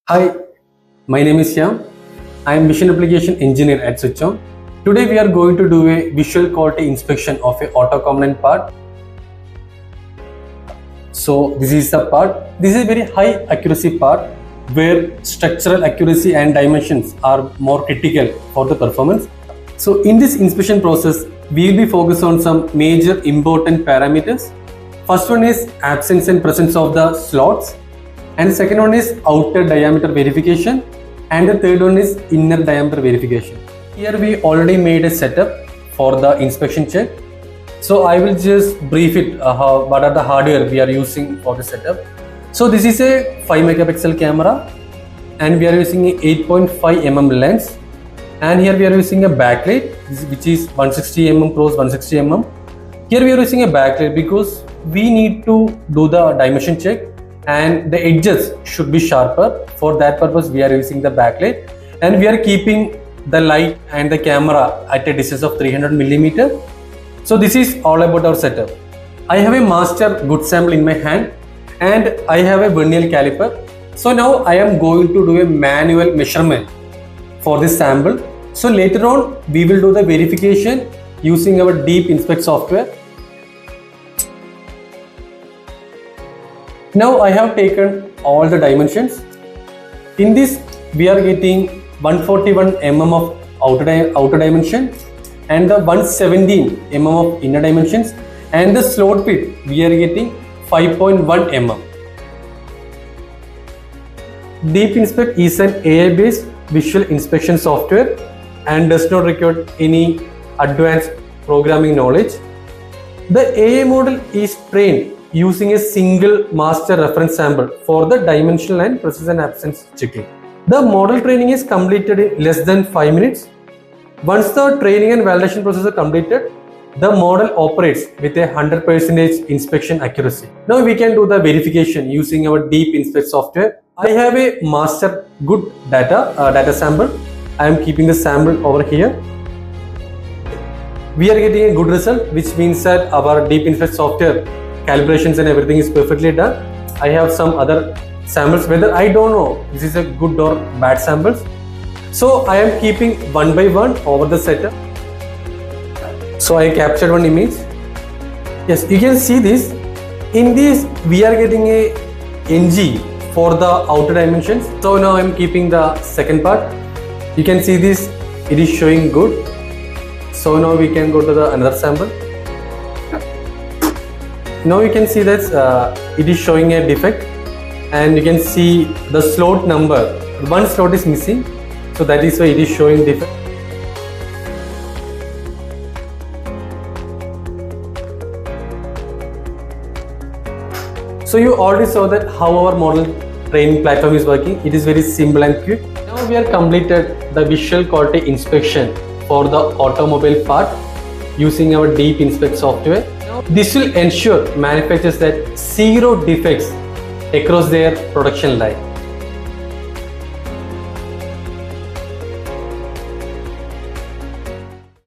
Hi, my name is Shyam. I am Mission Application Engineer at SwitchOn. Today we are going to do a visual quality inspection of a auto component part. So this is the part. This is a very high accuracy part where structural accuracy and dimensions are more critical for the performance. So in this inspection process, we will be focused on some major important parameters. First one is absence and presence of the slots. And the second one is outer diameter verification, and the third one is inner diameter verification. Here we already made a setup for the inspection check. So I will just brief it what are the hardware we are using for the setup. So this is a 5 megapixel camera and we are using a 8.5 mm lens, and here we are using a backlight which is 160 mm cross 160 mm. Here we are using a backlight because we need to do the dimension check and the edges should be sharper. For that purpose we are using the backlight, and we are keeping the light and the camera at a distance of 300 mm. So this is all about our setup. I have a master good sample in my hand and I have a Vernier caliper. So now I am going to do a manual measurement for this sample. So later on we will do the verification using our DeepInspect software. Now I have taken all the dimensions. In this we are getting 141 mm of outer dimension and the 117 mm of inner dimensions, and the slot width we are getting 5.1 mm. DeepInspect is an AI based visual inspection software and does not require any advanced programming knowledge. The AI model is trained using a single master reference sample for the dimensional and presence and absence checking. The model training is completed in less than 5 minutes. Once the training and validation process are completed, the model operates with a 100% inspection accuracy. Now we can do the verification using our DeepInspect software. I have a master good data sample. I am keeping the sample over here. We are getting a good result, which means that our DeepInspect software calibrations and everything is perfectly done. I have some other samples, whether I don't know this is a good or bad samples. So I am keeping one by one over the setup. So I captured one image. Yes, you can see this. In this we are getting a NG for the outer dimensions. So now I am keeping the second part. You can see this, it is showing good. So now we can go to the another sample. Now you can see that it is showing a defect, and you can see the slot number. One slot is missing, so that is why it is showing defect. So you already saw that how our model training platform is working. It is very simple and quick. Now we are completed the visual quality inspection for the automobile part using our DeepInspect software. This will ensure manufacturers that zero defects across their production line.